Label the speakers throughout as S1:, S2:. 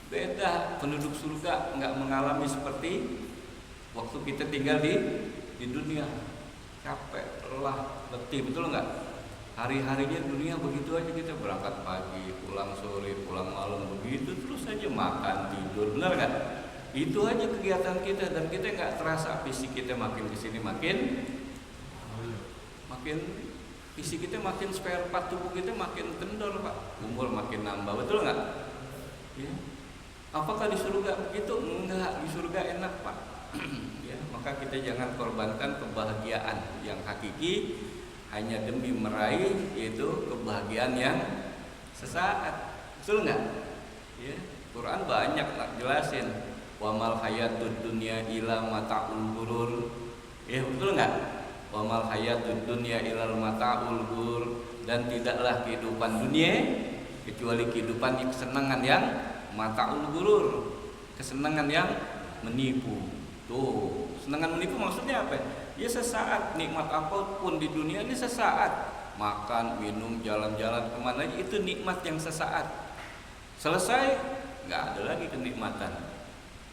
S1: Beda, penduduk surga nggak mengalami seperti waktu kita tinggal di dunia. Capek, lelah, letih, betul nggak? Hari-harinya dunia begitu aja, kita berangkat pagi, pulang sore, pulang malam, begitu terus aja, makan, tidur, benar nggak? Itu aja kegiatan kita, dan kita nggak terasa fisik kita makin kesini makin fisik kita makin, spare part tubuh kita makin kendor, Pak. Umur makin nambah, betul nggak? Ya. Apakah di surga begitu? Enggak, di surga enak, Pak. Ya, maka kita jangan korbankan kebahagiaan yang hakiki hanya demi meraih yaitu kebahagiaan yang sesaat. Betul nggak? Ya, Quran banyak nak jelasin. Wa mal hayatud dunya illa mata'ul ghurur. Ya, betul nggak? Wa mal hayatud dunya illa mata'ul ghurur, dan tidaklah kehidupan dunia kecuali kehidupan kesenangan yang mata'ul ghurur, kesenangan yang menipu. Tuh, senangan menipu maksudnya apa? Ya sesaat, nikmat apapun di dunia ini sesaat. Makan, minum, jalan-jalan kemana aja itu nikmat yang sesaat. Selesai, nggak ada lagi kenikmatan.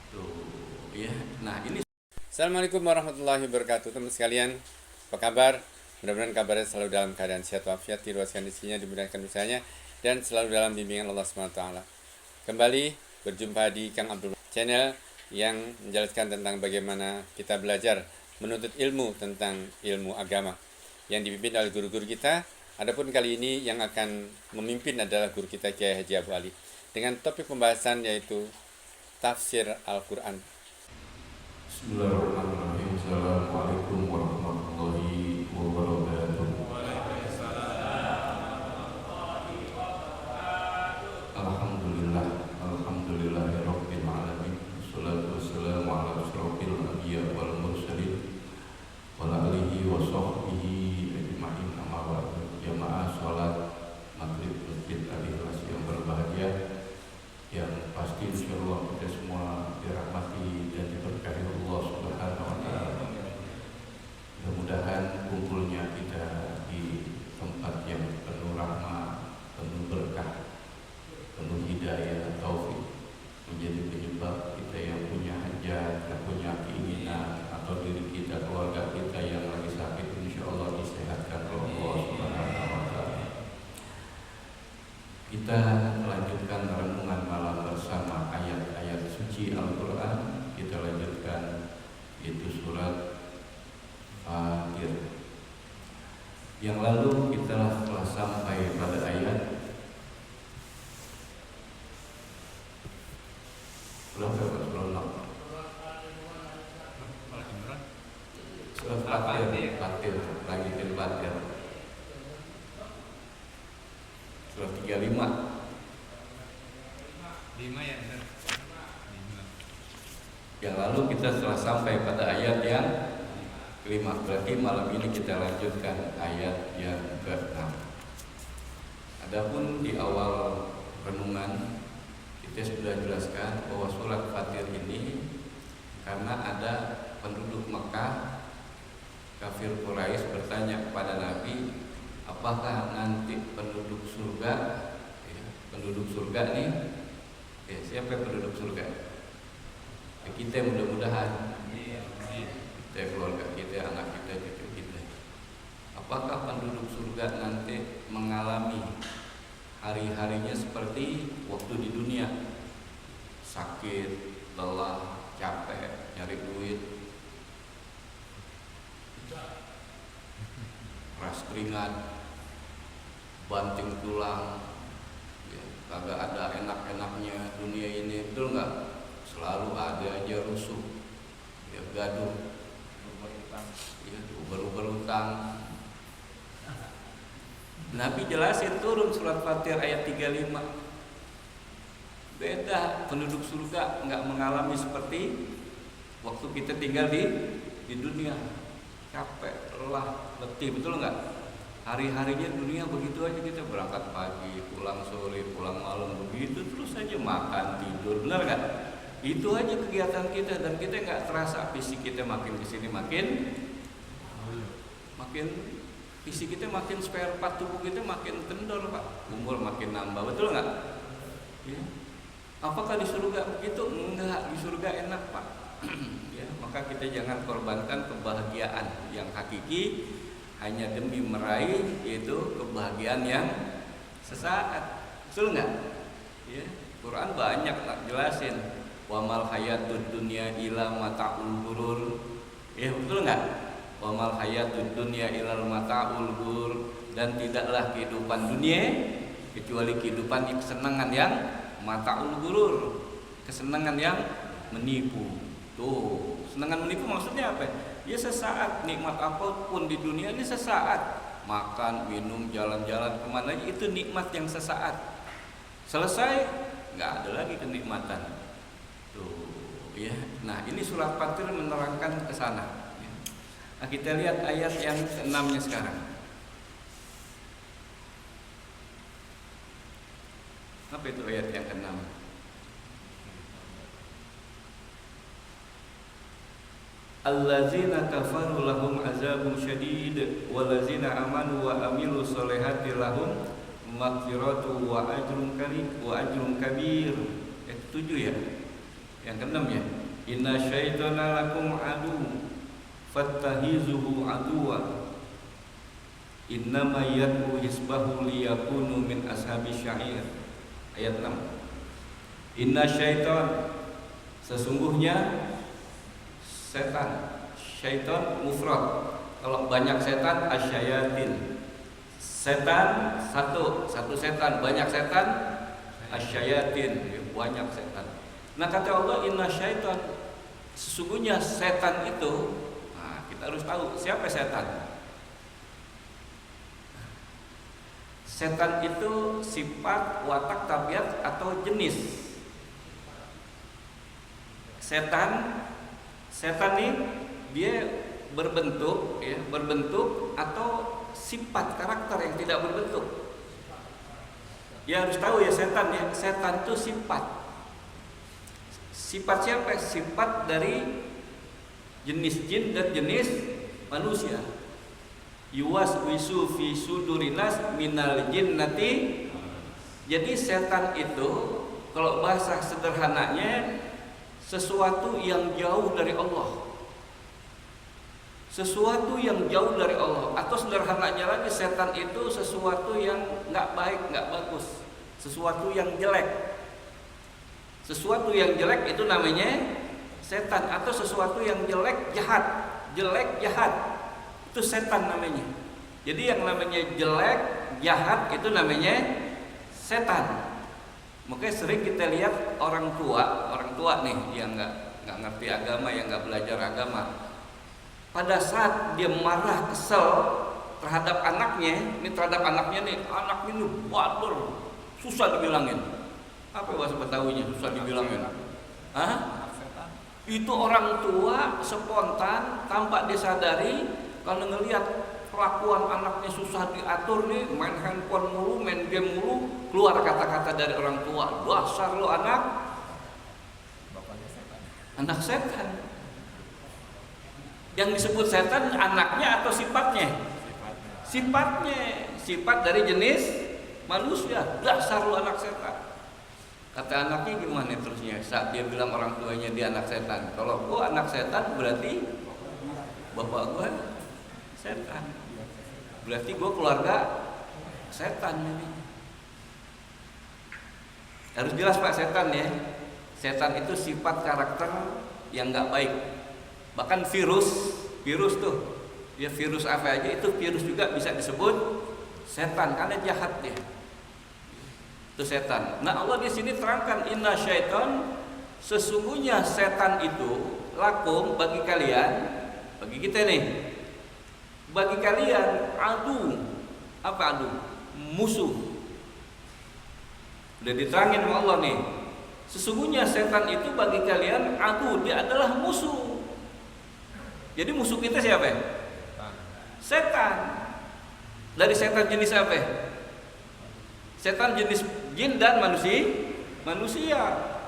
S1: Tuh, ya. Nah ini.
S2: Assalamualaikum warahmatullahi wabarakatuh, teman sekalian. Apa kabar? Mudah-mudahan kabarnya selalu dalam keadaan sehat walafiat, dirahmati isinya, dimudahkan usahanya, dan selalu dalam bimbingan Allah SWT. Kembali berjumpa di Kang Abdul channel yang menjelaskan tentang bagaimana kita belajar menuntut ilmu tentang ilmu agama yang dipimpin oleh guru-guru kita. Adapun kali ini yang akan memimpin adalah guru kita Kiai Haji Abu Ali dengan topik pembahasan yaitu tafsir Al-Quran.
S3: Bismillahirrahmanirrahim. Assalamualaikum warahmatullahi wabarakatuh. Alhamdulillah, alhamdulillahirabbil alamin. Wassalatu wassalamu ala asyrofil anbiya wal mursalin wa ala alihi wa sahbihi ajma'in, amma ba'du. Jamaah salat maghrib Masjid Al-Ikhlas yang berbahagia, yang pasti insyaallah kita semua dirahmati dan diberkahi Allah Subhanahu wa taala. Mudah-mudahan kumpulnya kita di tempat yang penuh rahmat, penuh berkah, penuh hidayah, taufik, menjadi penyebab kita yang punya hajat, yang punya keinginan, atau diri kita, keluarga kita yang lagi sakit, insyaallah disehatkan oleh Allah Subhanahu wa taala. Kita lanjutkan renungan malam bersama ayat-ayat suci Al-Quran. Kita lanjutkan yaitu surat Fatir. Yang lalu kita telah sampai pada ayat surat Fatir, lanjutin Fatir. Surat 35.
S2: 5 ya benar.
S3: Yang lalu kita telah sampai pada ayat yang kelima. Berarti malam ini kita lanjutkan ayat yang ke-6. Adapun di awal renungan kita sudah jelaskan bahwa surat Fatir ini karena ada penduduk Mekah, kafir Quraisy bertanya kepada Nabi, apakah nanti penduduk surga, penduduk surga nih, siapa penduduk surga? Kita mudah-mudahan, kita, keluarga kita, anak kita, cucu kita. Apakah penduduk surga nanti mengalami hari-harinya seperti waktu di dunia? Sakit, lelah, capek, nyari duit, keras keringat, banting tulang, ya, kagak ada enak-enaknya dunia ini, betul nggak? Selalu ada aja rusuh, ya, gaduh, ya, berutang. Nabi jelasin, turun surat Fatir ayat 35. Beda, penduduk surga nggak mengalami seperti waktu kita tinggal di dunia. Capek, lelah, letih, betul nggak? Hari-harinya dunia begitu aja, kita berangkat pagi, pulang sore, pulang malam, begitu terus aja, makan, tidur, benar nggak? Itu aja kegiatan kita, dan kita nggak terasa fisik kita makin kesini makin fisik kita makin, spare part tubuh kita makin kendor, Pak. Umur makin nambah, betul nggak? Ya.
S1: Apakah di surga begitu? Enggak, di surga enak Pak. Ya, maka kita jangan korbankan kebahagiaan yang hakiki hanya demi meraih yaitu kebahagiaan yang sesaat. Betul nggak? Ya, Quran banyak nak jelasin. Wa mal hayatud dunya illa mata'ul ghurur. Ya, betul nggak? Wa mal hayatud dunya illa mata'ul ghurur, dan tidaklah kehidupan dunia kecuali kehidupan kesenangan yang mata'ul ghurur, kesenangan yang menipu. Tuh, senangan menipu maksudnya apa? Ya sesaat, nikmat apapun di dunia ini sesaat. Makan, minum, jalan-jalan kemana aja itu nikmat yang sesaat. Selesai, nggak ada lagi kenikmatan. Tuh, ya. Nah, ini surat Fatir menerangkan ke sana. Ya. Nah, kita lihat ayat yang ke-6-nya sekarang. Apa itu ayat yang ke-6? Allazina kafaru lahum azabun syadid wallazina amanu wa amilu sholihati lahum maghfiratu wa ajrun kabir. Ayat 7 ya. Yang ke-6 ya. Inna syaitana lakum adu fattahizuhu aduwa innama yad'u hisbahu liyakunu min ashabi syair. Ayat 6. Inna syaitan, sesungguhnya setan. Syaitan mufrad. Kalau banyak setan asyayatin. Setan satu setan, banyak setan asyayatin, banyak setan. Nah kata Allah inna syaitan, sesungguhnya setan itu, nah kita harus tahu siapa setan. Setan itu sifat, watak, tabiat atau jenis. Setan ini dia berbentuk ya, berbentuk atau sifat karakter yang tidak berbentuk. Ya harus tahu ya setan itu sifat. Sifat siapa? Sifat dari jenis jin dan jenis manusia. Yuwaswisu fi sudurinas minal jinnati. Jadi setan itu kalau bahasa sederhananya sesuatu yang jauh dari Allah. Sesuatu yang jauh dari Allah. Atau sederhananya lagi setan itu sesuatu yang gak baik, gak bagus. Sesuatu yang jelek. Sesuatu yang jelek itu namanya setan. Atau sesuatu yang jelek, jahat. Jelek, jahat, itu setan namanya. Jadi yang namanya jelek, jahat itu namanya setan. Makanya sering kita lihat orang tua nih yang nggak ngerti agama, yang nggak belajar agama. Pada saat dia marah, kesel terhadap anaknya, anaknya nih bader, susah dibilangin. Apa bahasa Betawinya susah dibilangin? Hah? Itu orang tua spontan tanpa disadari kalau ngelihat kelakuan anaknya susah diatur nih, main handphone mulu, main game mulu, keluar kata-kata dari orang tua, dasar lo anak setan. Yang disebut setan anaknya atau sifatnya? Sifat dari jenis manusia, dasar lo anak setan. Kata anaknya gimana terusnya saat dia bilang orang tuanya dia anak setan? Kalau gua anak setan berarti bapak gua setan. Berarti gue keluarga setan ini. Harus jelas Pak setan ya. Setan itu sifat karakter yang nggak baik. Bahkan virus tuh, ya virus apa aja itu virus juga bisa disebut setan karena jahat dia. Itu setan. Nah Allah di sini terangkan inna syaitan, sesungguhnya setan itu lakum bagi kalian, bagi kita nih. Bagi kalian adu. Apa adu? Musuh. Udah diterangin sama Allah nih. Sesungguhnya setan itu bagi kalian adu, dia adalah musuh. Jadi musuh kita siapa? Setan. Dari setan jenis apa? Setan jenis jin dan manusia.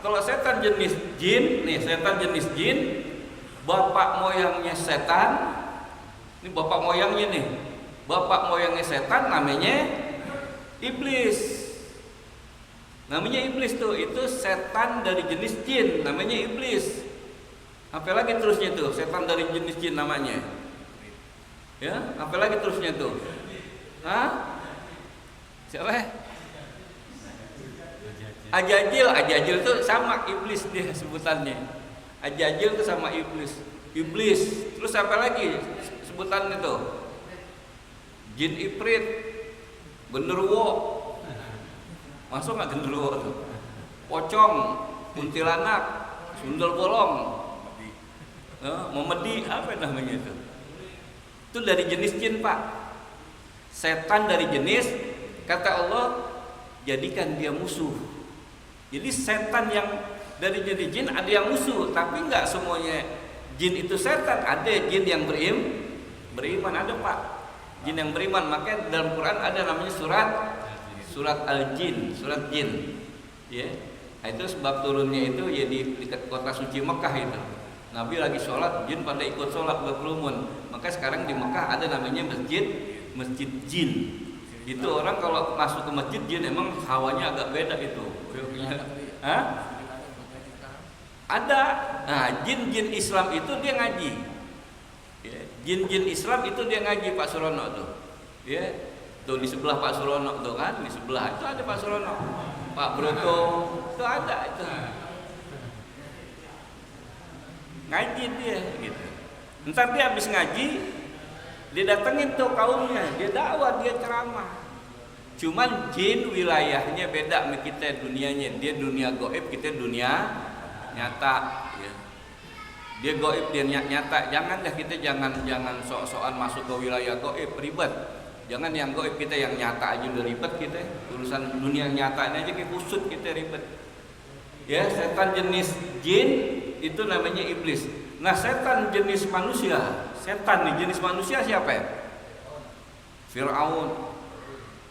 S1: Kalau setan jenis jin, nih setan jenis jin, bapak moyangnya setan. Ini bapak moyangnya nih. Bapak moyangnya setan namanya iblis. Namanya iblis tuh, itu setan dari jenis jin, namanya iblis. Apalagi terusnya tuh, setan dari jenis jin namanya. Ya, apalagi terusnya tuh. Hah? Siapa? Ajajil itu sama iblis dia sebutannya. Ajajil itu sama iblis. Iblis. Terus apa lagi sebutannya tuh? Jin ifrit, genderuwo. Masuk nggak genderuwo tuh? Pocong, kuntilanak, sundel bolong, memedi, apa namanya itu? Itu dari jenis jin, Pak. Setan dari jenis, kata Allah, jadikan dia musuh. Jadi setan yang dari jenis jin ada yang musuh, tapi nggak semuanya jin itu setan. Ada jin yang beriman, ada, Pak. Jin yang beriman, makanya dalam Quran ada namanya surat Al-Jin, surat jin. Ya. Nah, itu sebab turunnya itu ya di dekat kota suci Mekah itu. Nabi lagi sholat, jin pada ikut sholat berkerumun. Maka sekarang di Mekah ada namanya masjid jin. Itu orang kalau masuk ke masjid jin emang hawanya agak beda itu. Hah? Ada. Nah, jin Islam itu dia ngaji. Ya, jin Islam itu dia ngaji, Pak Surono tuh. Ya. Tuh di sebelah Pak Surono tuh kan, di sebelah itu ada Pak Surono, Pak Broto, itu ada itu. Ngaji dia gitu. Ntar dia habis ngaji, dia datengin tuh kaumnya, dia dakwah, dia ceramah. Cuman jin wilayahnya beda sama kita dunianya. Dia dunia gaib, kita dunia nyata. Ya. Dia gaib, dia nyata. Jangan dah kita jangan sok-sokan masuk ke wilayah gaib, ribet. Jangan yang gaib kita yang nyata aja udah ribet kita. Urusan dunia nyatanya aja kayak kusut kita ribet. Ya, setan jenis jin itu namanya iblis. Nah, setan jenis manusia, setan nih jenis manusia siapa ya? Fir'aun.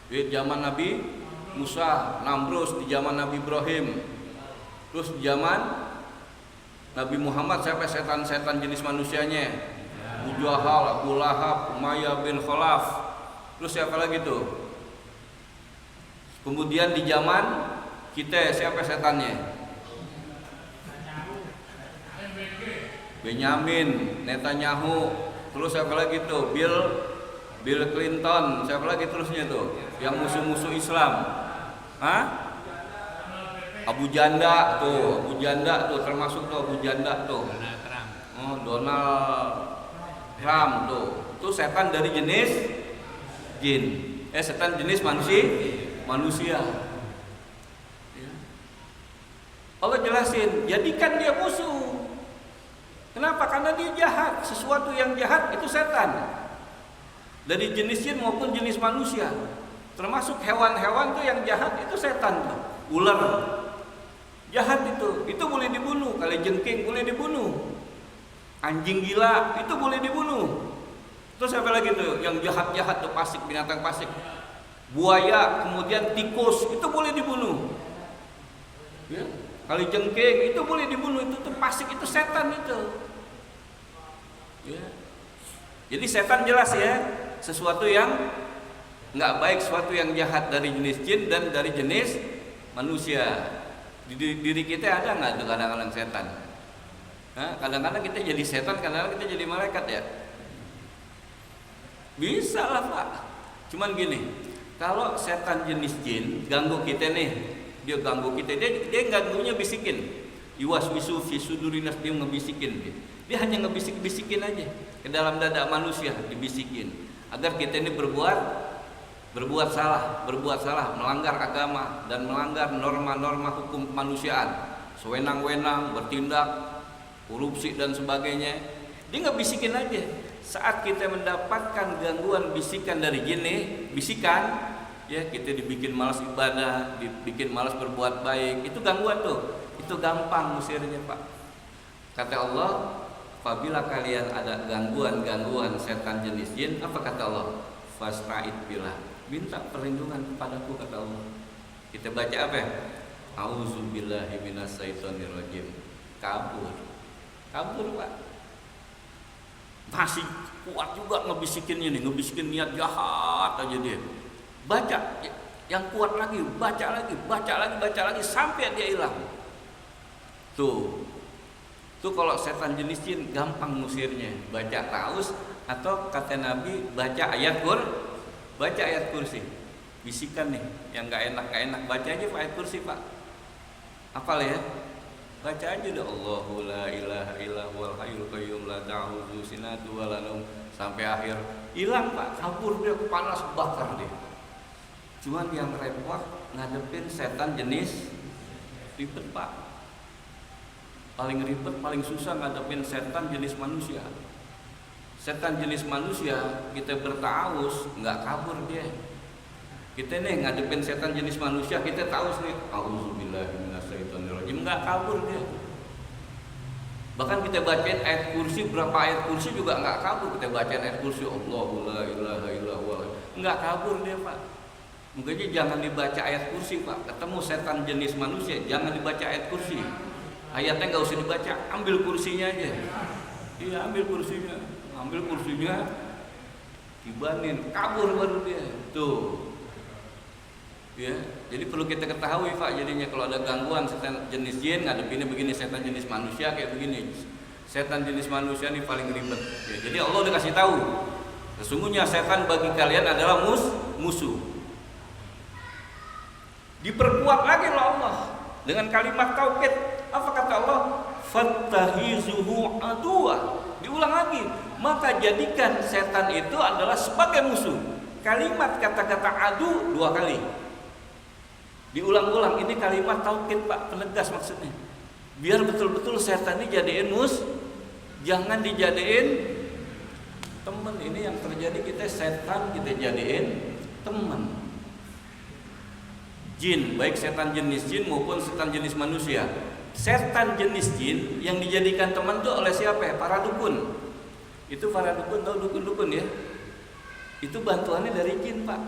S1: Di zaman Nabi Musa, Namrus di zaman Nabi Ibrahim. Terus di zaman Nabi Muhammad siapa setan-setan jenis manusianya? Abu Jahal, Abu Lahab, Umayyah bin Khalaf. Terus siapa lagi tuh? Kemudian di zaman kita siapa setannya? Benyamin, Netanyahu. Terus siapa lagi tuh? Bill Clinton. Siapa lagi terusnya tuh? Yang musuh-musuh Islam. Hah? Abu Janda tuh termasuk tuh Abu Janda tuh. Donald Trump tuh. Itu setan dari jenis jin. Setan jenis manusia. Ya. Allah jelasin, jadikan dia musuh. Kenapa? Karena dia jahat. Sesuatu yang jahat itu setan. Dari jenis jin maupun jenis manusia. Termasuk hewan-hewan tuh yang jahat itu setan tuh. Ular jahat itu boleh dibunuh. Kalajengking boleh dibunuh. Anjing gila itu boleh dibunuh. Terus apa lagi tuh yang jahat-jahat tuh pasik, binatang pasik, buaya, kemudian tikus itu boleh dibunuh. Ya. Kalajengking itu boleh dibunuh, itu tuh pasik, itu setan itu. Ya. Jadi setan jelas ya, sesuatu yang nggak baik, sesuatu yang jahat dari jenis jin dan dari jenis manusia. Di diri kita ada nggak tuh kadang-kadang setan? Kadang-kadang kita jadi setan, kadang-kadang kita jadi malaikat ya. Bisa lah Pak. Cuman gini, kalau setan jenis jin ganggu kita nih, dia ganggu kita, dia ganggunya bisikin. Yuwaswisu fi sudurinas, dia ngebisikin. Dia hanya ngebisik-bisikin aja ke dalam dada manusia, dibisikin agar kita ini berbuat salah, melanggar agama dan melanggar norma-norma hukum kemanusiaan, sewenang-wenang, bertindak, korupsi dan sebagainya. Dia ngebisikin aja. Saat kita mendapatkan gangguan bisikan dari jin nih, bisikan, ya kita dibikin malas ibadah, dibikin malas berbuat baik, itu gangguan tuh, itu gampang musirnya Pak. Kata Allah, apabila kalian ada gangguan setan jenis jin, apa kata Allah? Fasta'id billah, minta perlindungan kepadaku, kata Allah. Kita baca apa ya? Auzubillahi minasyaitonirrajim. Kabur Pak. Masih kuat juga ngebisikinnya nih, ngebisikin niat jahat aja dia. Baca yang kuat lagi, baca lagi sampai dia hilang. Tuh kalau setan jenis jin gampang ngusirnya, baca taus atau kata Nabi baca ayat kursi. Bisikan nih, yang nggak enak baca aja ayat kursi Pak. Hafal ya? Baca aja deh, Allahu la ilaha illa huwal hayyul qayyum la ta'khudhuhu sinatun wa la naum sampai akhir. Hilang Pak, kabur dia, panas bakar dia. Cuman yang repot ngadepin setan jenis ribet Pak. Paling ribet, paling susah ngadepin setan jenis manusia. Setan jenis manusia kita bertaus nggak kabur dia. Kita nih ngadepin setan jenis manusia, kita tahu nih, auzubillahi minasyaitonirrajim, nggak kabur dia. Bahkan kita bacain ayat kursi, berapa ayat kursi juga nggak kabur. Kita bacain ayat kursi, Allahu la ilaha illallah, nggak kabur dia Pak. Makanya jangan dibaca ayat kursi Pak. Ketemu setan jenis manusia, jangan dibaca ayat kursi. Ayatnya nggak usah dibaca, ambil kursinya aja. Iya, ambil kursinya, dibanin, kabur baru dia. Tuh. Ya, jadi perlu kita ketahui Pak, jadinya kalau ada gangguan setan jenis jin ngadepinnya begini, setan jenis manusia kayak begini. Setan jenis manusia ini paling ribet. Ya, jadi Allah udah kasih tahu, sesungguhnya setan bagi kalian adalah musuh. Diperkuat lagi oleh Allah dengan kalimat tauhid. Apa kata Allah? Fattahizuhu aduwa. Diulang lagi, maka jadikan setan itu adalah sebagai musuh. Kalimat kata-kata adu 2 kali. Diulang-ulang, ini kalimat tauhid Pak, penegas maksudnya. Biar betul-betul setan ini jadiin jangan dijadiin teman. Ini yang terjadi, kita setan kita jadiin teman. Jin, baik setan jenis jin maupun setan jenis manusia. Setan jenis jin yang dijadikan teman itu oleh siapa ya? Para dukun. Itu para dukun, tahu dukun-dukun ya? Itu bantuannya dari jin Pak.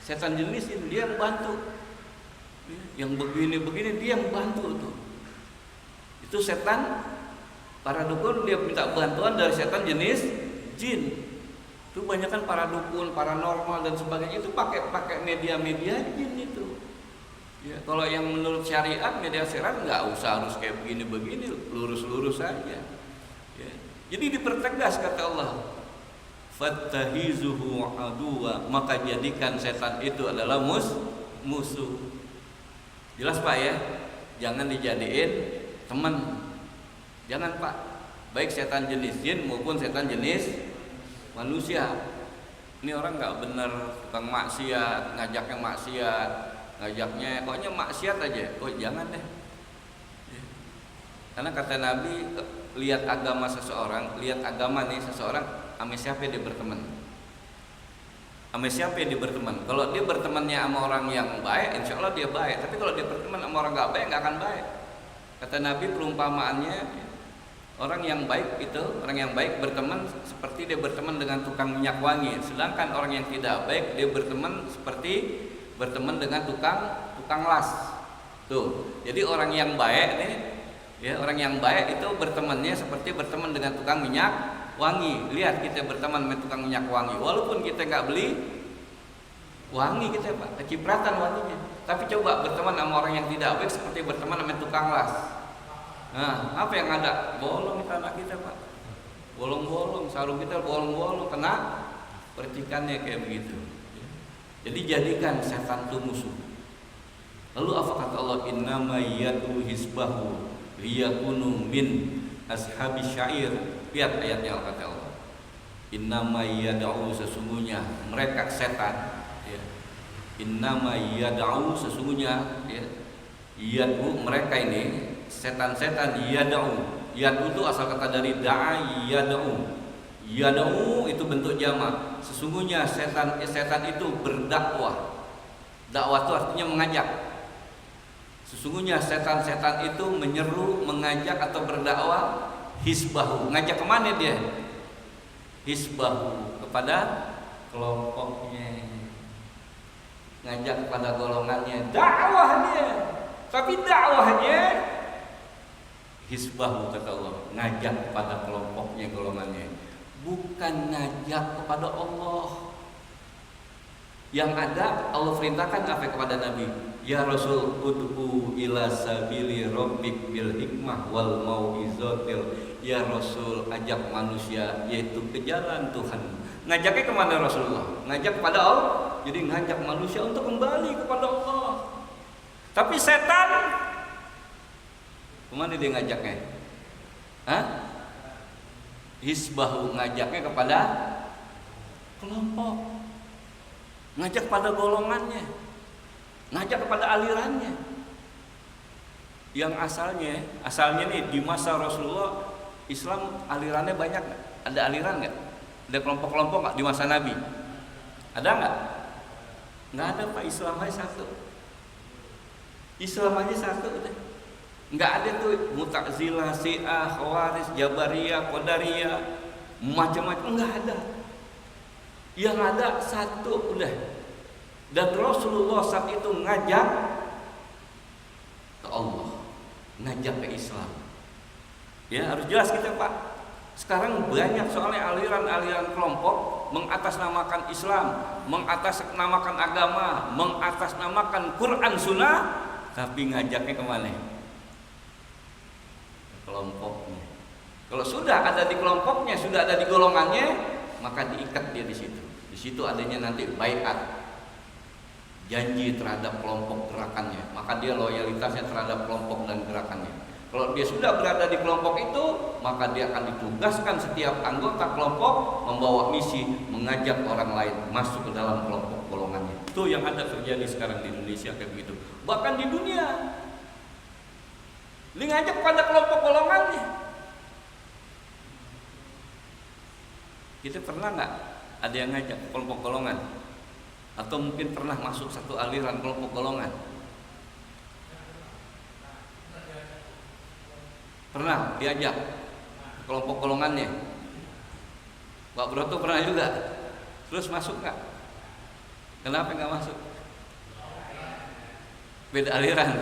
S1: Setan jenis jin dia yang bantu. Yang begini-begini dia yang bantu tuh. Itu setan, para dukun dia minta bantuan dari setan jenis jin. Itu banyak kan para dukun, paranormal dan sebagainya itu pakai media-media jin itu. Ya, kalau yang menurut syariat media syariat nggak usah harus kayak begini-begini, lurus-lurus saja. Ya. Jadi dipertegas kata Allah, fattahizuhu aduwa, maka jadikan setan itu adalah musuh. Jelas Pak ya, jangan dijadiin teman. Jangan Pak, baik setan jenis jin maupun setan jenis manusia. Ini orang nggak benar, tukang maksiat, ngajaknya pokoknya maksiat aja. Oh jangan deh. Karena kata Nabi, lihat agama seseorang, sama siapa dia berteman. Kalau dia bertemannya sama orang yang baik, insya Allah dia baik. Tapi kalau dia berteman sama orang nggak baik, nggak akan baik. Kata Nabi, perumpamaannya orang yang baik berteman seperti dia berteman dengan tukang minyak wangi. Sedangkan orang yang tidak baik, dia berteman seperti berteman dengan tukang las. Tuh. Jadi orang yang baik nih, ya orang yang baik itu bertemannya seperti berteman dengan tukang minyak wangi. Lihat kita berteman dengan tukang minyak wangi, walaupun kita nggak beli wangi kita Pak, kecipratan wanginya. Tapi coba berteman sama orang yang tidak baik seperti berteman sama tukang las. Nah, apa yang ada? Bolong di tanah kita Pak, bolong-bolong, sarung kita bolong-bolong, kena percikannya kayak begitu. Jadi jadikan setan itu musuh. Lalu apa kata Allah? Innama yadu hisbahu liyakunu min ashabis syair. Lihat ayatnya kata Allah. Innama yad'u, sesungguhnya mereka setan ya. Innama yad'u, sesungguhnya ya. Yad'u, mereka ini setan-setan yad'u. Yad'u itu asal kata dari da'a yad'u. Yad'u itu bentuk jamak. Sesungguhnya setan itu berdakwah. Dakwah itu artinya mengajak. Sesungguhnya setan-setan itu menyeru, mengajak atau berdakwah. Hisbahu, ngajak kemana dia? Hisbahu, kepada kelompoknya, ngajak kepada golongannya, dakwahnya. Tapi dakwahnya hisbahu kata Allah, ngajak kepada kelompoknya, golongannya, bukan ngajak kepada Allah. Yang ada Allah perintahkan apa kepada Nabi? Ya Rasul, ud'u ila sabili rabbik bil hikmah wal mau'izatil. Ya Rasul, ajak manusia yaitu ke jalan Tuhan. Ngajaknya kemana Rasulullah? Ngajak kepada Allah. Jadi ngajak manusia untuk kembali kepada Allah. Tapi setan kemana dia ngajaknya? Hah? Hisbahu, ngajaknya kepada kelompok, ngajak pada golongannya, ngajak kepada alirannya. Yang asalnya nih di masa Rasulullah Islam alirannya banyak nggak? Ada aliran nggak? Ada kelompok-kelompok nggak di masa Nabi? Ada nggak? Nggak ada Pak, Islam aja satu. Islam aja satu udah. Nggak ada tuh Mu'tazilah, Syiah, Khawarij, Jabariyah, Qadariyah, macam-macam, nggak ada. Yang ada satu udah. Dan Rasulullah saat itu ngajak ke Allah, ngajak ke Islam. Ya harus jelas kita Pak. Sekarang banyak soalnya aliran-aliran kelompok mengatasnamakan Islam, mengatasnamakan agama, mengatasnamakan Quran Sunnah, tapi ngajaknya kemana? Kelompoknya. Kalau sudah ada di kelompoknya, sudah ada di golongannya, maka diikat dia di situ. Di situ adanya nanti baiat, janji terhadap kelompok gerakannya. Maka dia loyalitasnya terhadap kelompok dan gerakannya. Kalau dia sudah berada di kelompok itu, maka dia akan ditugaskan setiap anggota kelompok membawa misi mengajak orang lain masuk ke dalam kelompok golongannya. Itu yang ada terjadi sekarang di Indonesia kayak begitu. Bahkan di dunia. Dia ngajak pada kelompok golongannya. Kita pernah nggak ada yang ngajak kelompok golongan? Atau mungkin pernah masuk satu aliran kelompok golongan? Pernah diajak kelompok golongannya? Pak Broto pernah juga. Terus masuk nggak? Kenapa nggak masuk? Beda aliran.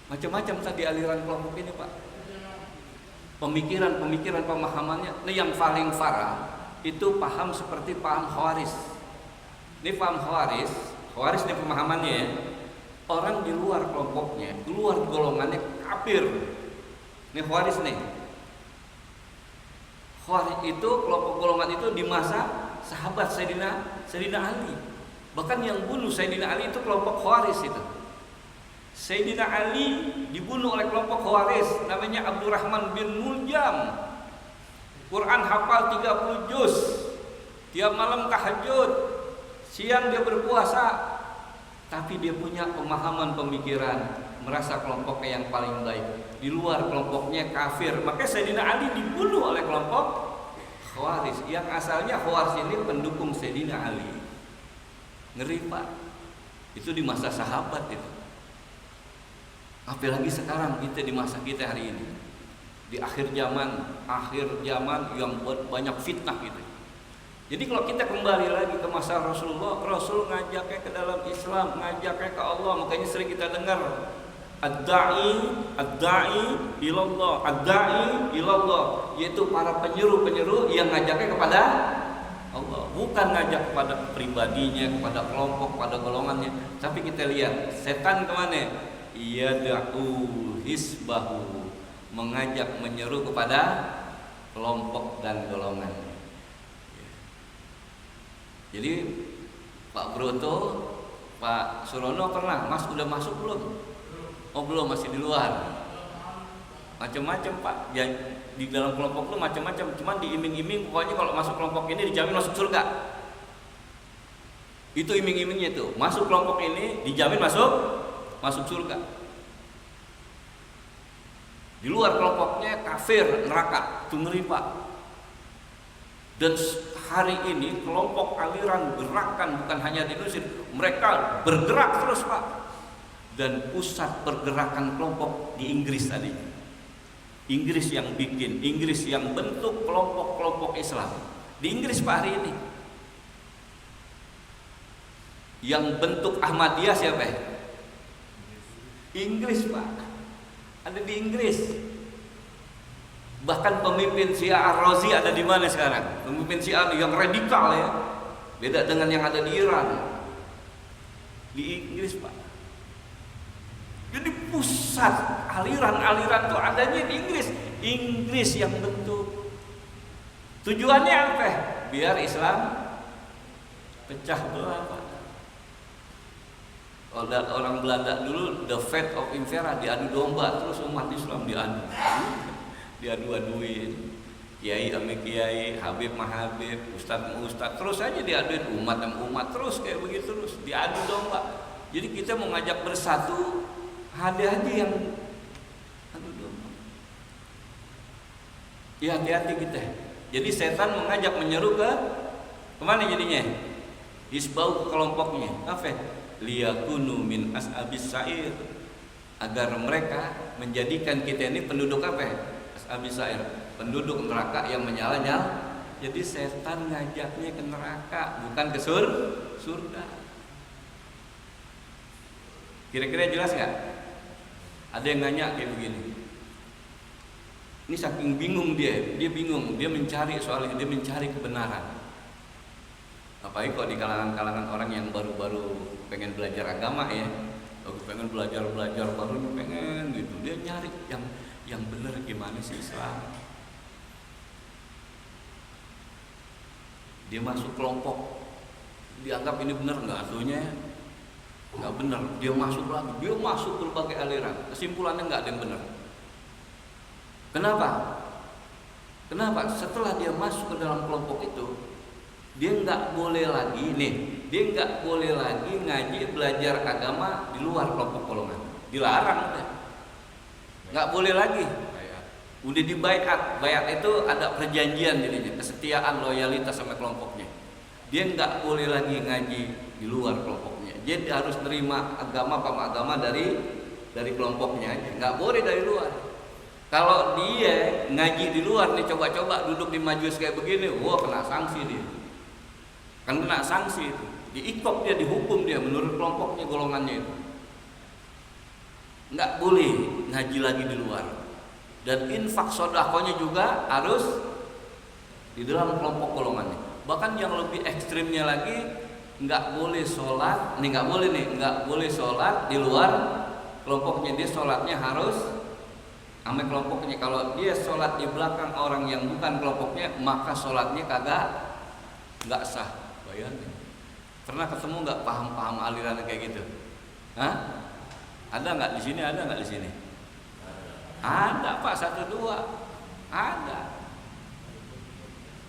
S1: Macam-macam tadi aliran kelompok ini Pak. Pemikiran pemahamannya. Ini yang paling parah itu paham seperti paham Khawarij. Ini paham Khawarij ini pemahamannya ya. Orang di luar kelompoknya, di luar golongannya kafir. Ini Khawarij nih. Khawarij itu kelompok golongan itu di masa sahabat Sayyidina Ali. Bahkan yang bunuh Sayyidina Ali itu kelompok Khawarij itu. Sayyidina Ali dibunuh oleh kelompok Khawarij namanya Abdurrahman bin Muljam. Quran hafal 30 juz. Tiap malam tahajud, siang dia berpuasa. Tapi dia punya pemahaman pemikiran, merasa kelompoknya yang paling baik. Di luar kelompoknya kafir. Maka Sayyidina Ali dibunuh oleh kelompok Khawarij. Yang asalnya Khawarij ini pendukung Sayyidina Ali. Ngeri Pak. Itu di masa sahabat itu. Apalagi sekarang kita di masa kita hari ini, di akhir zaman yang banyak fitnah gitu. Jadi kalau kita kembali lagi ke masa Rasulullah, Rasul ngajaknya ke dalam Islam, ngajaknya ke Allah. Makanya sering kita dengar ad-da'i ilallah, yaitu para penyeru yang ngajaknya kepada Allah, bukan ngajak kepada pribadinya, kepada kelompok, kepada golongannya. Tapi kita lihat setan kemana? Yad'u hisbahu, mengajak menyeru kepada kelompok dan golongan. Jadi Pak Broto, Pak Surono pernah, Mas udah masuk belum? Oh belum, masih di luar. Macam-macam Pak, di dalam kelompok lu macam-macam. Cuman diiming-iming, pokoknya kalau masuk kelompok ini dijamin masuk surga. Itu iming-imingnya itu, masuk kelompok ini dijamin masuk surga. Di luar kelompoknya kafir, neraka. Itu ngeri Pak. Dan hari ini kelompok aliran gerakan bukan hanya di Indonesia, mereka bergerak terus Pak. Dan pusat pergerakan kelompok di Inggris tadi. Inggris yang bikin, Inggris yang bentuk kelompok-kelompok Islam. Di Inggris Pak hari ini. Yang bentuk Ahmadiyah siapa ya? Inggris Pak, ada di Inggris. Bahkan pemimpin Syiah Ar-Razi ada di mana sekarang? Pemimpin Syiah yang radikal ya, Beda dengan yang ada di Iran, di Inggris Pak. Jadi pusat aliran-aliran itu adanya di Inggris. Inggris yang bentuk. Tujuannya apa? Biar Islam pecah belah Pak. Orang Belanda dulu the fate of Impera, diadu domba terus umat Islam diadu-aduin, kiai sama kiai, habib sama habib, ustadz sama ustadz, terus aja diaduin, umat sama umat, terus kayak begitu terus diadu domba. Jadi kita mau ngajak bersatu, ada aja yang adu domba. Ya hati-hati kita. Jadi setan mengajak menyeru ke kemana jadinya? Hisbau ke kelompoknya. Apa? Liyakunu min ashabis sa'ir, agar mereka menjadikan kita ini penduduk apa? Ashabis sa'ir, penduduk neraka yang menyala-nyala. Jadi setan ngajaknya ke neraka, bukan ke surga. Kira-kira jelas nggak? Ada yang nanya kayak begini. Ini saking bingung dia bingung, dia mencari soal ini, dia mencari kebenaran. Apalagi kok di kalangan-kalangan orang yang baru-baru pengen belajar agama ya, pengen belajar baru pengen gitu, dia nyari yang benar gimana sih Islam. Dia masuk kelompok, dianggap ini benar nggak, atunya nggak benar, dia masuk lagi, dia masuk berbagai aliran, kesimpulannya nggak ada yang benar. Kenapa? Setelah dia masuk ke dalam kelompok itu, dia nggak boleh lagi ngaji belajar agama di luar kelompok golongan, dilarang udah, nggak boleh lagi. Udah di bayat itu ada perjanjian jadinya, kesetiaan, loyalitas sama kelompoknya. Dia nggak boleh lagi ngaji di luar kelompoknya, jadi harus terima agama dari kelompoknya aja, nggak boleh dari luar. Kalau dia ngaji di luar nih, coba-coba duduk di majelis kayak begini, wah kena sanksi dia. Kan kena sanksi itu, diikop dia, dihukum dia menurut kelompoknya, golongannya itu. Nggak boleh ngaji lagi di luar. Dan infak sodakonya juga harus di dalam kelompok golongannya. Bahkan yang lebih ekstrimnya lagi, nggak boleh sholat di luar kelompoknya. Dia sholatnya harus sama kelompoknya. Kalau dia sholat di belakang orang yang bukan kelompoknya, maka sholatnya nggak sah. Bayangin. Pernah ketemu nggak paham aliran kayak gitu? Hah? Ada nggak di sini? Ada nggak di sini? Ada Pak, 1-2 ada.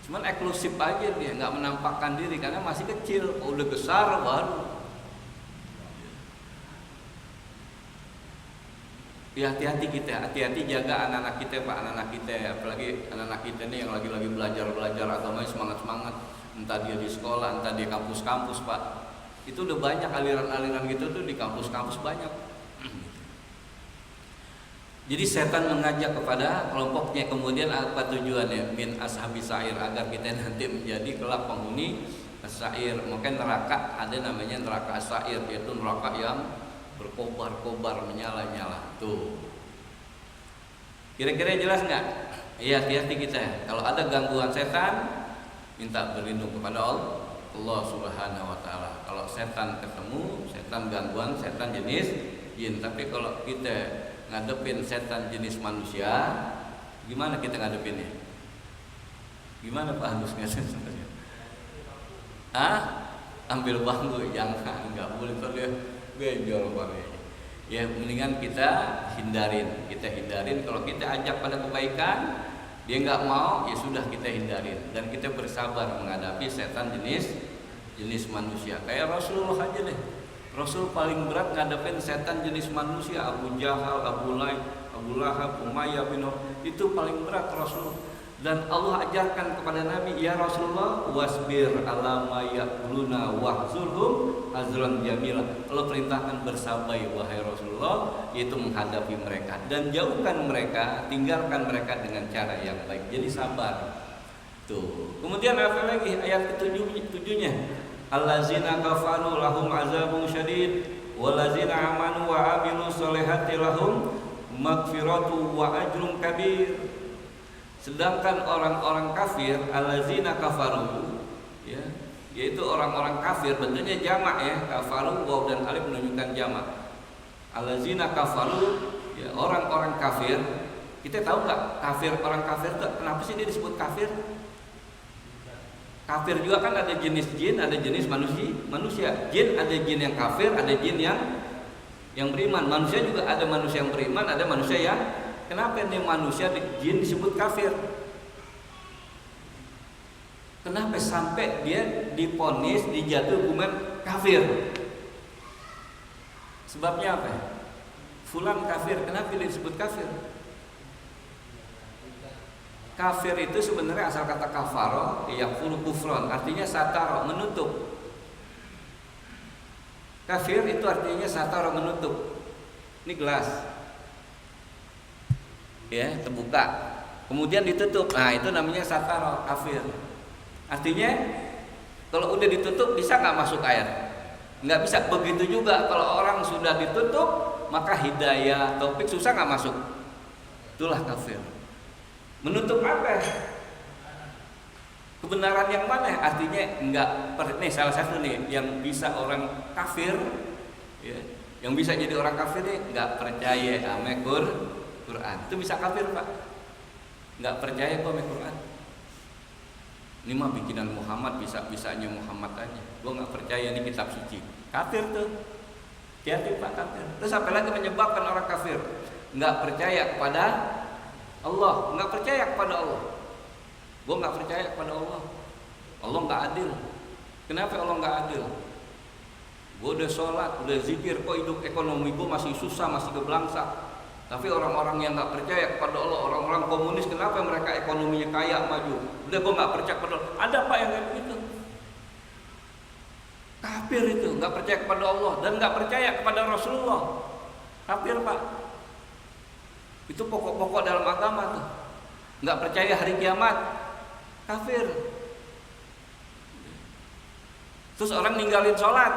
S1: Cuman eksklusif aja dia, nggak menampakkan diri karena masih kecil. Udah besar baru. Ya hati-hati kita, hati-hati jaga anak-anak kita Pak, anak-anak kita, apalagi anak-anak kita nih yang lagi belajar agama, semangat, entah dia di sekolah, entah di kampus-kampus Pak. Itu udah banyak aliran-aliran gitu tuh di kampus-kampus banyak. Jadi setan mengajak kepada kelompoknya, kemudian apa tujuannya? Min ashabis sa'ir, agar kita nanti menjadi kelak penghuni sa'ir. Mungkin neraka ada namanya neraka sa'ir, yaitu neraka yang berkobar-kobar, menyala-nyala. Tuh. Kira-kira jelas nggak? Iya, hati-hati kita. Kalau ada gangguan setan, minta berlindung kepada Allah Subhanahu wa taala. Kalau setan ketemu, setan gangguan, setan jenis jin. Tapi kalau kita ngadepin setan jenis manusia, gimana kita ngadepinnya? Gimana Pak harusnya sebenarnya? Ambil bangku, jangan, nggak boleh terlihat benjol Pak. Ya mendingan kita hindarin. Kalau kita ajak pada kebaikan, dia nggak mau, ya sudah kita hindarin. Dan kita bersabar menghadapi setan jenis manusia. Kayak Rasulullah aja deh. Rasul paling berat ngadepin setan jenis manusia, Abu Jahal, Abu Lahab, Umayyah bin itu paling berat Rasul. Dan Allah ajarkan kepada Nabi, ya Rasulullah, wasbir ala ma yaquluna wahzurhum azran jamila. Allah perintahkan bersabar wahai Rasulullah, yaitu menghadapi mereka dan jauhkan mereka, tinggalkan mereka dengan cara yang baik. Jadi sabar. Tuh. Kemudian apa lagi ayat ketujuhnya? Allazina kafaru lahum azabun syadid walazina amanu wa amilus solihati lahum magfiratu wa ajrun kabir. Sedangkan orang-orang kafir, allazina kafaru, ya, yaitu orang-orang kafir, bentuknya jamak ya, kafaru, waw dan alif menunjukkan jamak. Allazina kafaru, ya, orang-orang kafir. Kita tahu nggak kafir, orang kafir itu kenapa sih dia disebut kafir? Kafir juga kan ada jenis jin, ada jenis manusia. Jin ada jin yang kafir, ada jin yang beriman. Manusia juga ada manusia yang beriman, ada manusia yang kenapa nih manusia jin disebut kafir? Kenapa sampai dia diponis, dijatuh hukuman kafir? Sebabnya apa? Fulan kafir, kenapa dia disebut kafir? Kafir itu sebenarnya asal kata kafaro, yakfuru kufron, artinya sataro, menutup. Kafir itu artinya sataro, menutup. Ini gelas, ya, terbuka, kemudian ditutup. Nah, itu namanya sataro, kafir. Artinya kalau udah ditutup bisa nggak masuk air? Nggak bisa. Begitu juga kalau orang sudah ditutup, maka hidayah, taufik susah nggak masuk. Itulah kafir. Menutup apa? Kebenaran yang mana? Artinya nggak. Nih salah satu nih yang bisa orang kafir, ya, yang bisa jadi orang kafir nih nggak percaya sama Quran. Itu bisa kafir pak. Nggak percaya kok sama Quran. Ini mah bikinan Muhammad, bisa-bisanya Muhammad aja. Gue nggak percaya ini kitab suci. Kafir tuh. Hati-hati pak, kafir. Terus apa lagi menyebabkan orang kafir? Nggak percaya kepada Allah, nggak percaya kepada Allah. Gue nggak percaya kepada Allah. Allah nggak adil. Kenapa Allah nggak adil? Gue udah sholat, udah zikir, kok hidup ekonomi gue masih susah, masih kebelangsak. Tapi orang-orang yang nggak percaya kepada Allah, orang-orang komunis, kenapa mereka ekonominya kaya, maju? Udah gue nggak percaya kepada Allah. Ada pak yang kayak begitu? Kafir itu, nggak percaya kepada Allah dan nggak percaya kepada Rasulullah. Kafir pak. Itu pokok-pokok dalam agama tuh. Nggak percaya hari kiamat, kafir. Terus orang ninggalin sholat,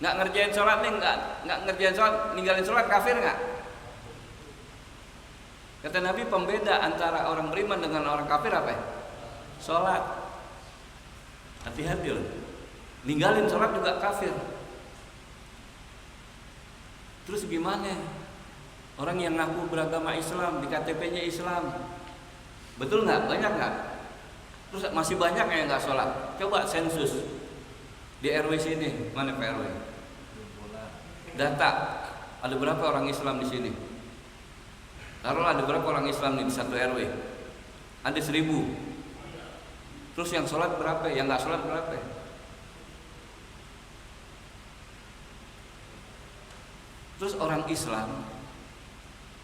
S1: nggak ngerjain sholat nih, nggak ngerjain sholat, ninggalin sholat, kafir nggak? Kata Nabi, pembeda antara orang beriman dengan orang kafir apa ya? Sholat. Hati-hati loh, ninggalin sholat juga kafir. Terus gimana? Orang yang ngaku beragama Islam, di KTP-nya Islam, betul nggak? Banyak nggak? Terus masih banyak yang nggak sholat. Coba sensus di RW sini, mana Pak RW? Data, ada berapa orang Islam di sini? Taruhlah ada berapa orang Islam di satu RW? Ada 1000. Terus yang sholat berapa? Yang nggak sholat berapa? Terus orang Islam,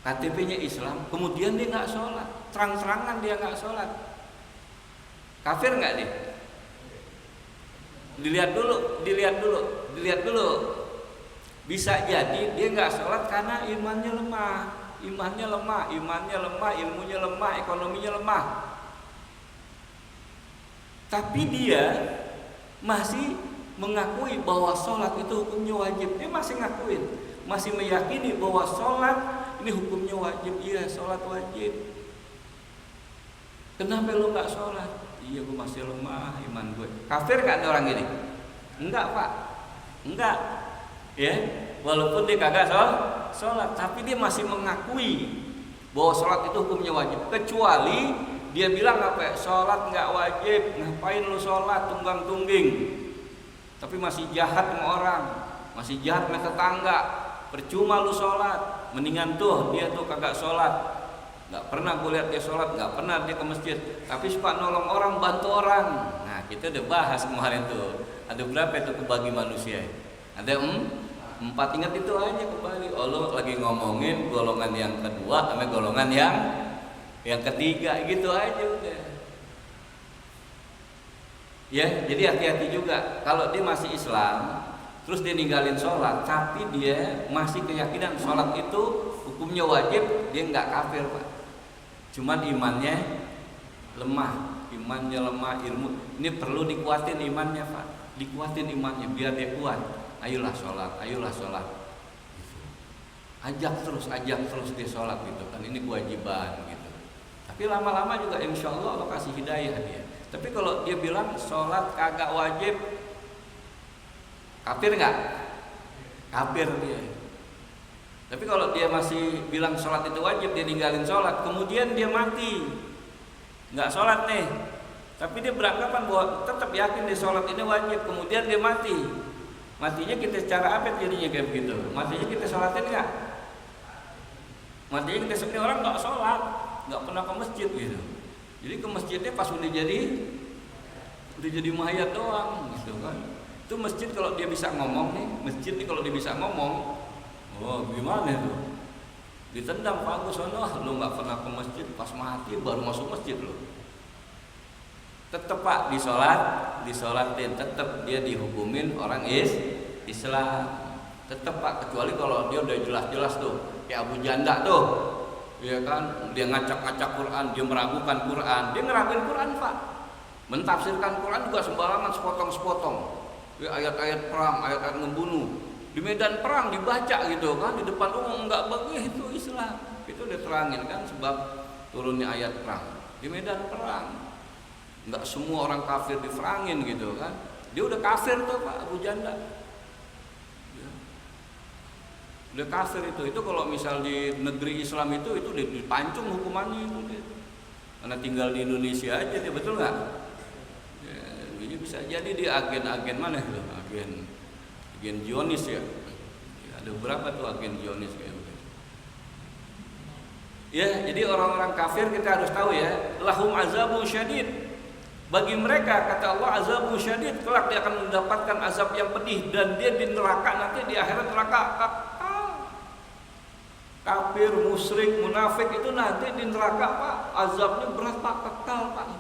S1: KTP-nya Islam, kemudian dia nggak sholat, terang-terangan dia nggak sholat, kafir nggak dia? Dilihat dulu. Bisa jadi dia nggak sholat karena imannya lemah, ilmunya lemah, ekonominya lemah. Tapi dia masih mengakui bahwa sholat itu hukumnya wajib. Dia masih ngakuin, masih meyakini bahwa sholat ini hukumnya wajib. Iya, sholat wajib. Kenapa lo nggak sholat? Iya, gue masih lemah iman gue. Kafir nggak ada orang ini? Enggak pak, enggak. Ya, walaupun dia kagak sholat, tapi dia masih mengakui bahwa sholat itu hukumnya wajib. Kecuali dia bilang apa? Sholat nggak wajib, ngapain lu sholat tunggang tungging? Tapi masih jahat sama orang, masih jahat sama tetangga. Percuma lu sholat, mendingan tuh dia tuh kagak sholat. Nggak pernah gue lihat dia sholat, nggak pernah dia ke masjid, tapi suka nolong orang, bantu orang. Nah, kita udah bahas kemarin tuh. Ada berapa itu kebagi manusia? Ada 4, ingat itu aja kembali. Allah lagi ngomongin golongan yang kedua sama golongan yang ketiga, gitu aja udah. Ya, jadi hati-hati juga. Kalau dia masih Islam, terus dia ninggalin sholat, tapi dia masih keyakinan sholat itu hukumnya wajib, dia nggak kafir pak. Cuman imannya lemah, ilmu. Ini perlu dikuatin imannya pak, dikuatin imannya biar dia kuat. Ayolah sholat. Gitu. Ajak terus dia sholat gitu kan, ini kewajiban gitu. Tapi lama-lama juga insya Allah kasih hidayah dia. Tapi kalau dia bilang sholat kagak wajib, kafir nggak? Kafir dia. Tapi kalau dia masih bilang sholat itu wajib, dia ninggalin sholat, kemudian dia mati, nggak sholat nih, tapi dia beranggapan bahwa tetap yakin di sholat ini wajib, kemudian dia mati. Matinya kita secara apa jadinya kayak begitu? Matinya kita sholatin nggak? Matinya kita sebenarnya orang nggak sholat, nggak pernah ke masjid gitu. Jadi ke masjidnya pas udah jadi mayat doang gitu kan. Itu masjid kalau dia bisa ngomong nih, masjid nih kalau dia bisa ngomong, oh gimana itu? Ditendang Pak Agus, lu nggak pernah ke masjid, pas mati baru masuk masjid lo. Tetep Pak disolatin, tetep dia dihukumin orang Islam. Tetep Pak, kecuali kalau dia udah jelas-jelas tuh, kayak Abu Janda tuh. Ya kan, dia ngacak-ngacak Quran, dia meragukan Quran, dia ngeraguin Quran Pak, mentafsirkan Quran juga sembarangan, sepotong-sepotong, ya, ayat-ayat perang, ayat-ayat membunuh, di medan perang dibaca gitu kan, di depan umum nggak begitu Islam, itu diterangin kan sebab turunnya ayat perang di medan perang, nggak semua orang kafir diperangin gitu kan, dia udah kafir tuh Pak Abu Janda. Udah kafir itu kalau misal di negeri Islam itu dipancung hukumannya itu dia. Karena tinggal di Indonesia aja dia, betul nggak? Ya, ini bisa jadi di agen mana itu? Agen Zionis ya. Ada berapa tuh agen Zionis kayak begitu. Ya, jadi orang-orang kafir kita harus tahu ya, lahum azabun syadid. Bagi mereka kata Allah azabun syadid, kelak dia akan mendapatkan azab yang pedih dan dia di neraka nanti di akhirat neraka. Kafir, musyrik, munafik itu nanti di neraka Pak, azabnya berat Pak, kekal Pak.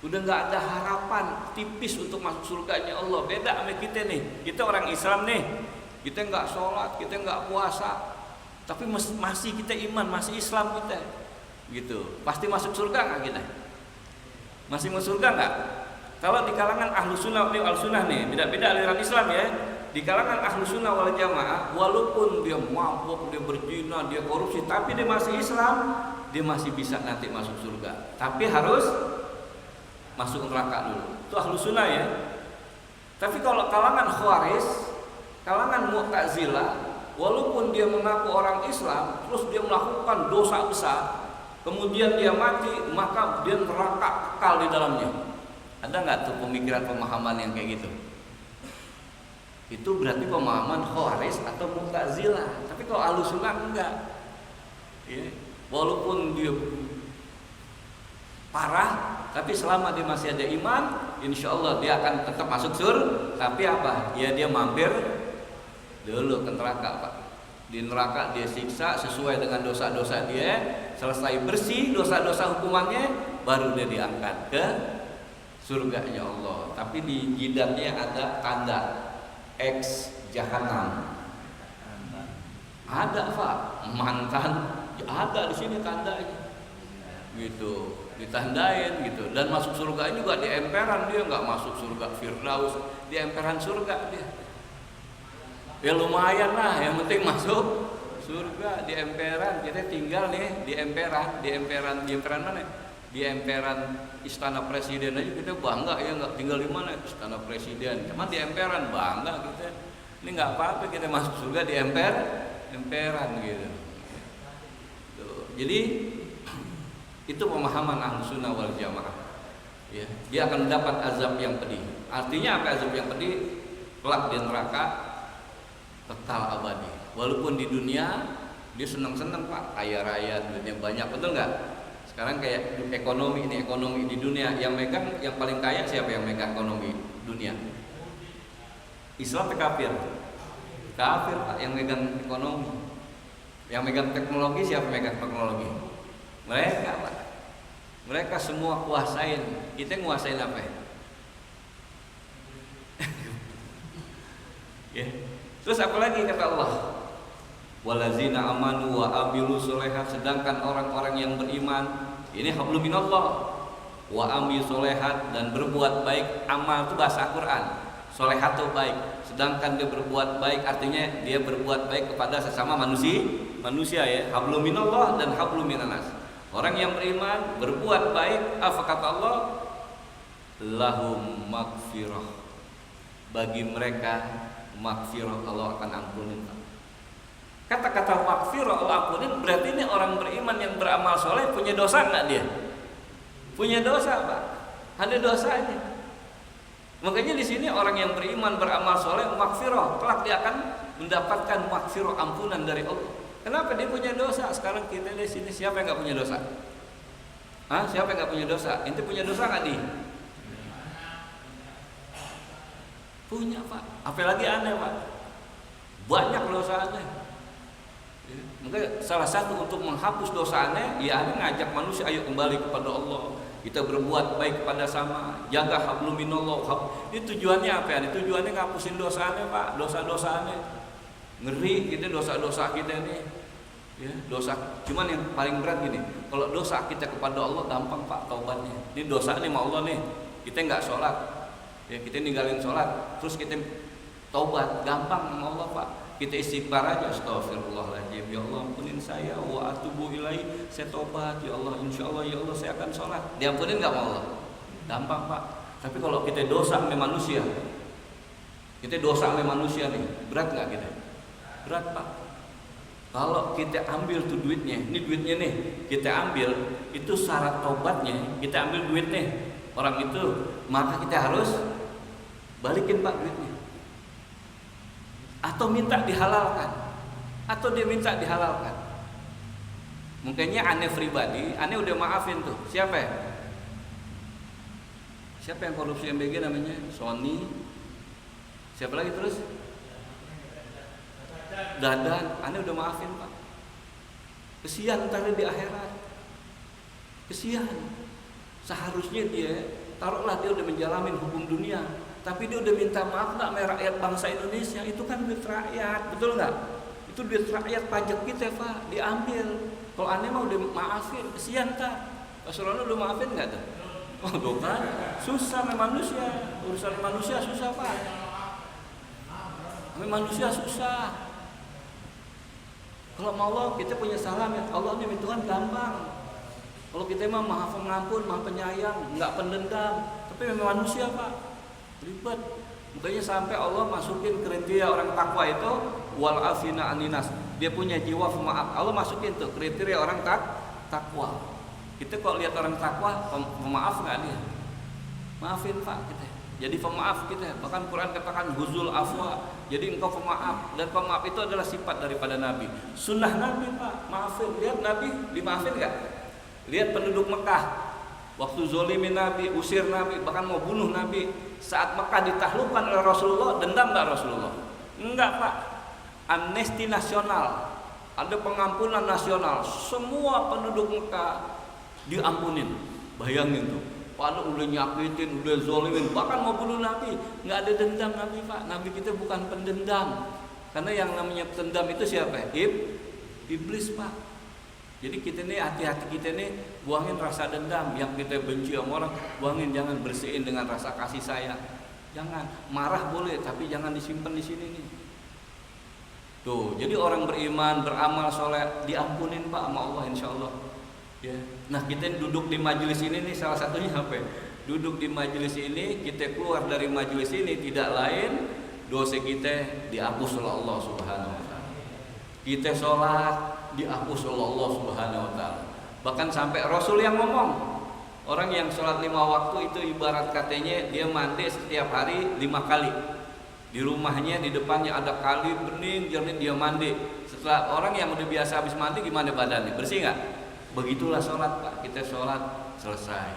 S1: Udah nggak ada harapan, tipis untuk masuk surganya Allah. Beda sama kita nih, kita orang Islam nih, kita nggak sholat, kita nggak puasa, tapi masih kita iman, masih Islam kita, gitu. Pasti masuk surga nggak kita? Masih masuk surga nggak? Kalau di kalangan ahlu sunnah nih, beda-beda aliran Islam ya. Di kalangan ahlu sunnah wal jamaah, walaupun dia mabuk, dia berzina, dia korupsi, tapi dia masih Islam, dia masih bisa nanti masuk surga. Tapi harus masuk neraka dulu. Itu ahlu sunnah ya. Tapi kalau kalangan khawarij, kalangan mu'tazilah, walaupun dia mengaku orang Islam, terus dia melakukan dosa besar, kemudian dia mati, maka dia neraka kekal di dalamnya. Ada nggak tuh pemikiran-pemahaman yang kayak gitu? Itu berarti pemahaman khawarij atau mu'tazilah. Tapi kalau ahlus sunnah enggak ya, walaupun dia parah, tapi selama dia masih ada iman, insya Allah dia akan tetap masuk surga. Tapi apa? Ya dia mampir dulu ke neraka Pak. Di neraka dia siksa sesuai dengan dosa-dosa dia, selesai bersih dosa-dosa hukumannya, baru dia diangkat ke surganya Allah. Tapi di jidatnya ada tanda X jahanam. Ada Pak, mantan ada di sini tandanya, gitu, ditandain gitu. Dan masuk surga ini juga di emperan, dia nggak masuk surga Firdaus, di emperan surga dia. Ya lumayan lah, yang penting masuk surga di emperan. Kita tinggal nih di emperan mana? Di emperan Istana Presiden aja kita bangga ya, nggak tinggal di mana Istana Presiden, cuma di emperan bangga kita. Ini nggak apa-apa kita masuk surga di emperan gitu. Tuh. Jadi itu pemahaman Ahlus Sunnah wal Jamaah. Ya, dia akan mendapat azab yang pedih. Artinya apa azab yang pedih? Kelak di neraka kekal abadi. Walaupun di dunia dia senang-senang Pak, kaya raya, duitnya banyak, betul nggak? Sekarang kayak ekonomi di dunia yang megang, yang paling kaya siapa yang megang ekonomi dunia? Islam atau kafir? Kafir Pak yang megang ekonomi. Yang megang teknologi siapa yang megang teknologi? Mereka Pak. Mereka semua kuasain. Kita nguasain apa ya? Ya. Terus apa lagi kata Allah? Walazina amanu wa amilu solehat, sedangkan orang-orang yang beriman ini hablum minallah wa amilu solehat, dan berbuat baik. Amal itu bahasa Quran, solehat itu baik, sedangkan dia berbuat baik artinya dia berbuat baik kepada sesama manusia ya. Hablum minallah dan hablum minanas. Orang yang beriman berbuat baik, apa kata Allah? lahum maghfirah. Bagi mereka maghfirah, Allah akan ampunin. Kata-kata maghfirah Allah ampunin berarti ini orang beriman yang beramal soleh punya dosa enggak dia? Punya dosa, Pak. Ada dosanya. Makanya di sini orang yang beriman beramal soleh maghfirah, kelak dia akan mendapatkan maghfirah, ampunan dari Allah. Kenapa? Dia punya dosa. Sekarang kita di sini siapa yang nggak punya dosa? Siapa yang nggak punya dosa? Ente punya dosa nggak nih? Punya, Pak. Apalagi aneh, Pak. Banyak dosa aneh. Maka salah satu untuk menghapus dosa aneh, ya aneh ngajak manusia ayo kembali kepada Allah. Kita berbuat baik kepada sama, jaga hablum minallah. Ini tujuannya apa ya? Tujuannya ngapusin dosa aneh, Pak. Dosa-dosa aneh. Ngeri kita dosa-dosa kita ini. Ya, dosa. Cuman yang paling berat gini, kalau dosa kita kepada Allah gampang, Pak, taubatnya. Ini dosa nih sama Allah nih. Kita nggak sholat. Ya, kita ninggalin sholat, terus kita taubat, gampang sama Allah, Pak. Kita istighfar aja, astagfirullahaladzim, ya Allah ampunin saya, wa atubu ilaihi, saya tobat, ya Allah, insya Allah ya Allah saya akan sholat. Diampunin nggak sama Allah? Gampang, Pak. Tapi kalau kita dosa sama manusia, kita dosa sama manusia nih, berat nggak kita? Berat, Pak. Kalau kita ambil tuh duitnya, ini duitnya nih, kita ambil, itu syarat tobatnya, kita ambil duitnya orang itu, maka kita harus balikin, Pak, duitnya. Atau minta dihalalkan, atau dia minta dihalalkan. Mungkinnya aneh pribadi, aneh udah maafin tuh. Siapa ya? Siapa yang korupsi MBG namanya? Sony. Siapa lagi terus? Dadan. Aneh udah maafin, Pak. Kesian ntar di akhirat. Kesian. Seharusnya dia, taruhlah dia udah menjalanin hukum dunia, tapi dia udah minta maaf nggak sama rakyat bangsa Indonesia. Itu kan duit rakyat, betul nggak? Itu duit rakyat, pajak kita, Pak, diambil. Kalau aneh mah udah maafin, kesian tak? Pak Surono udah maafin nggak tuh? Oh, tuh kan, susah sama manusia, urusan manusia susah, Pak. Sama manusia susah. Kalau mau Allah kita punya salam ya, Allah ini Tuhan gampang. Kalau kita mah maha pengampun, maha penyayang, nggak pendendam. Tapi memang manusia, Pak, ribet. Makanya sampai Allah masukin kriteria orang takwa itu wal afina aninas. Dia punya jiwa pemaaf. Allah masukin tuh kriteria orang takwa. Kita kok lihat orang takwa, pemaaf nggak dia? Maafin, Pak, kita. Jadi pemaaf kita. Bahkan Quran katakan huzul afwa. Jadi engkau pemaaf, dan pemaaf itu adalah sifat daripada Nabi. Sunnah Nabi, Pak, maafin. Lihat Nabi dimaafin nggak? Lihat penduduk Mekah. Waktu zolimin Nabi, usir Nabi, bahkan mau bunuh Nabi. Saat Mekah ditaklukkan oleh Rasulullah, dendam nggak Rasulullah? Enggak, Pak. Amnesti nasional, ada pengampunan nasional. Semua penduduk Mekah diampunin. Bayangin tuh, padahal udah nyakitin, udah zolimin, bahkan mau bunuh Nabi, nggak ada dendam Nabi, Pak. Nabi kita bukan pendendam. Karena yang namanya pendendam itu siapa? Iblis, Pak. Jadi kita nih hati-hati kita nih buangin rasa dendam, yang kita benci sama orang buangin, jangan bersihin dengan rasa kasih sayang. Jangan marah boleh, tapi jangan disimpan di sini nih. Tuh, jadi orang beriman beramal soleh diampunin, Pak, sama Allah insya Allah. Ya. Nah kita duduk di majelis ini nih salah satunya apa? Duduk di majelis ini, kita keluar dari majelis ini tidak lain dosa kita dihapus oleh Allah Subhanahu Wa Taala. Kita sholat dihapus oleh Allah Subhanahu Wa Taala. Bahkan sampai Rasul yang ngomong, orang yang sholat 5 waktu itu ibarat katanya dia mandi setiap hari 5 kali. Di rumahnya di depannya ada kali bening jernih, dia mandi. Setelah orang yang udah biasa habis mandi gimana badannya? Bersih nggak? Begitulah sholat, Pak. Kita sholat selesai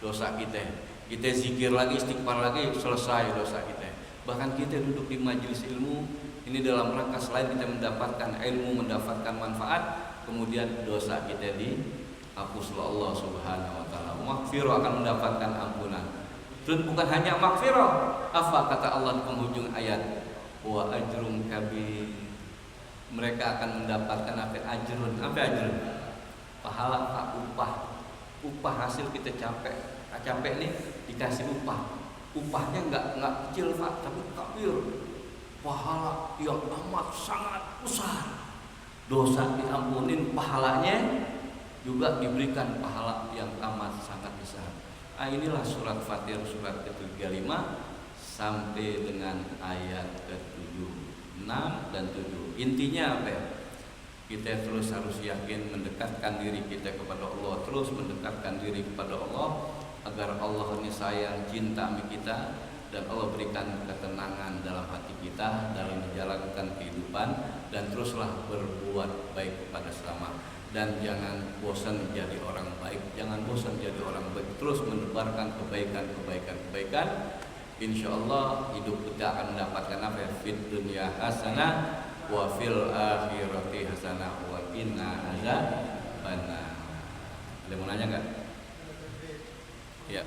S1: dosa kita. Kita zikir lagi, istighfar lagi, selesai dosa kita. Bahkan kita duduk di majelis ilmu ini dalam rangka selain kita mendapatkan ilmu, mendapatkan manfaat, kemudian dosa kita dihapus oleh Allah Subhanahu Wa Taala. Maghfirah akan mendapatkan ampunan. Dan bukan hanya maghfirah, apa kata Allah di penghujung ayat? Wa ajrun kabir. Mereka akan mendapatkan apa? Ajrun. Apa ajrun? Pahala, Pak, upah hasil kita capek nih dikasih upah. Upahnya nggak kecil, Pak, tapi kabir. Pahala yang amat sangat besar. Dosa diampunin, pahalanya juga diberikan pahala yang amat sangat besar. Inilah surat Fatir surat ke-35 sampai dengan ayat ke-6 dan 7. Intinya apa ya? Kita terus harus yakin mendekatkan diri kita kepada Allah, terus mendekatkan diri kepada Allah agar Allah ini sayang, cinta sama kita, dan Allah berikan ketenangan dalam hati kita dalam menjalankan kehidupan, dan teruslah berbuat baik kepada sesama, dan jangan bosan jadi orang baik, jangan bosan jadi orang baik, terus menebarkan kebaikan. Insya Allah hidup kita akan mendapatkan apa ya? Fid dunya hasanah wa fil akhirati hasanah wa qina azabannar. Ada mau nanya nggak? Ya.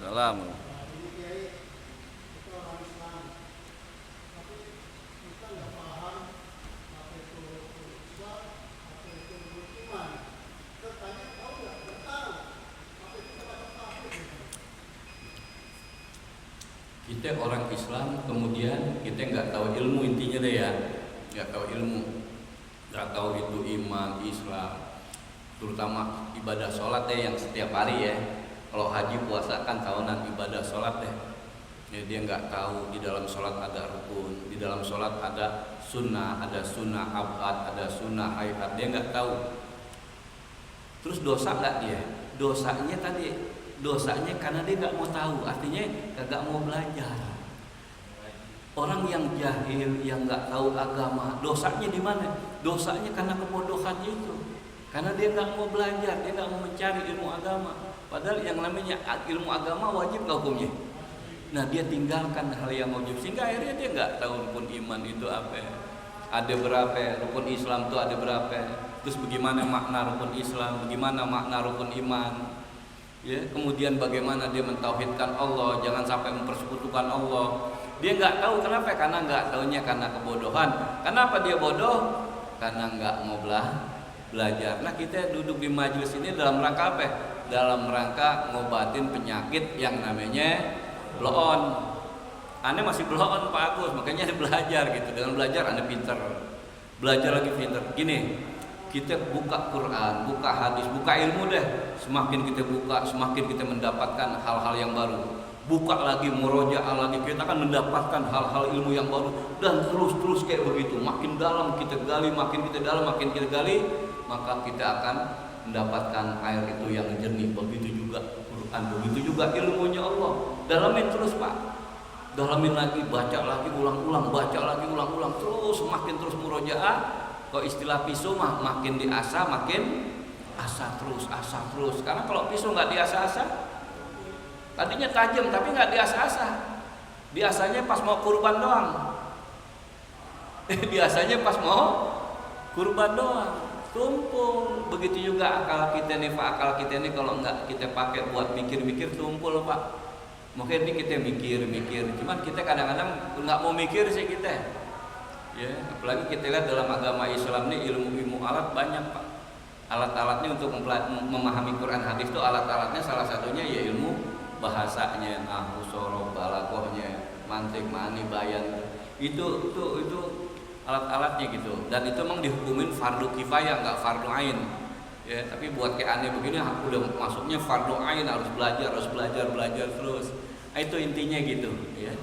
S1: Dalam. Kita orang Islam, kemudian kita nggak tahu ilmu, intinya deh ya, nggak tahu ilmu, nggak tahu itu iman Islam, terutama ibadah sholat deh yang setiap hari ya. Kalau haji puasa kan tahunan, ibadah sholat deh. Ya, dia nggak tahu di dalam sholat ada rukun, di dalam sholat ada sunnah abad, ada sunnah hayat, dia nggak tahu. Terus dosa nggak dia? Dosanya karena dia nggak mau tahu, artinya kagak mau belajar. Orang yang jahil, yang nggak tahu agama, dosanya di mana? Dosanya karena kebodohan itu, karena dia nggak mau belajar, dia nggak mau mencari ilmu agama. Padahal yang namanya ilmu agama wajib nggak hukumnya. Nah, dia tinggalkan hal yang wajib, sehingga akhirnya dia nggak tahu rukun iman itu apa, ada berapa, rukun Islam itu ada berapa, terus bagaimana makna rukun Islam, bagaimana makna rukun iman. Ya, kemudian bagaimana dia mentauhidkan Allah, jangan sampai mempersekutukan Allah. Dia nggak tahu, kenapa? Karena nggak taunya karena kebodohan. Kenapa dia bodoh? Karena nggak mau belajar. Nah, kita duduk di majelis ini dalam rangka apa? Dalam rangka ngobatin penyakit yang namanya bloon. Anda masih bloon Pak Agus, makanya Anda belajar gitu. Dengan belajar Anda pinter, belajar lagi pinter. Gini, kita buka Quran, buka hadis, buka ilmu deh. Semakin kita buka, semakin kita mendapatkan hal-hal yang baru. Buka lagi, murojaah lagi, kita akan mendapatkan hal-hal ilmu yang baru. Dan terus kayak begitu. Makin dalam kita gali, makin kita gali, maka kita akan mendapatkan air itu yang jernih. Begitu juga Quran, begitu juga ilmunya Allah. Dalamin terus Pak. Dalamin lagi, baca lagi, ulang-ulang, terus makin terus murojaah. Kalau istilah pisau mah makin diasah, makin asah terus. Karena kalau pisau nggak diasah-asah, tadinya tajam tapi nggak diasah-asah. Biasanya pas mau kurban doang. Tumpul. Begitu juga akal kita nih Pak, kalau nggak kita pakai buat mikir-mikir tumpul Pak. Mungkin ini kita mikir, cuman kita kadang-kadang nggak mau mikir sih kita. Ya, apalagi kita lihat dalam agama Islam ini ilmu alat banyak Pak. Alat-alatnya untuk memahami Quran hadis itu alat-alatnya salah satunya ya ilmu bahasanya, nahwu, sorof, balaghahnya, mantik, ma'ani, bayan. Itu alat-alatnya gitu. Dan itu memang dihukumin fardu kifayah, enggak fardu ain. Ya, tapi buat kayak aneh begini udah masuknya fardu ain, harus belajar terus. Nah, itu intinya gitu ya.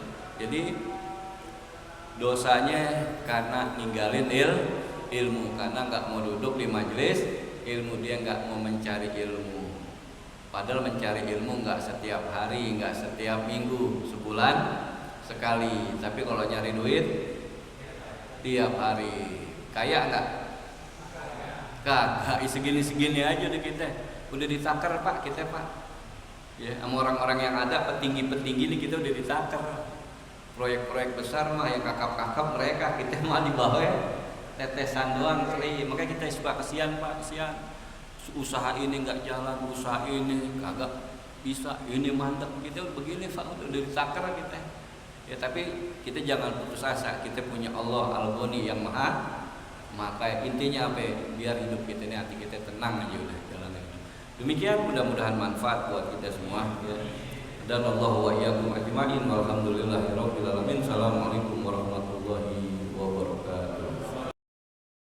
S1: Jadi dosanya karena ninggalin ilmu, karena nggak mau duduk di majelis ilmu, dia nggak mau mencari ilmu. Padahal mencari ilmu nggak setiap hari, nggak setiap minggu, sebulan sekali. Tapi kalau nyari duit tiap hari. Kaya nggak? Kagak, segini aja deh kita. Udah ditakar Pak kita Pak. Ya, sama orang-orang yang ada petinggi-petinggi ini kita udah ditakar. Proyek-proyek besar mah yang kakap-kakap mereka, kita mah di bawah ya, tetesan doang kali. Makanya kita suka kesian Pak, kesian. Usaha ini nggak jalan, usaha ini kagak bisa, ini mantap, kita begini Pak, udah ditakar kita. Ya, tapi kita jangan putus asa, kita punya Allah Al-Ghani yang maha kaya. Intinya apa ya? Biar hidup kita ini, hati kita tenang aja udah jalan aja. Demikian, mudah-mudahan manfaat buat kita semua ya. Dan Allah wa iyyakum ajma'in walhamdulillahirabbil alamin. Assalamualaikum warahmatullahi wabarakatuh.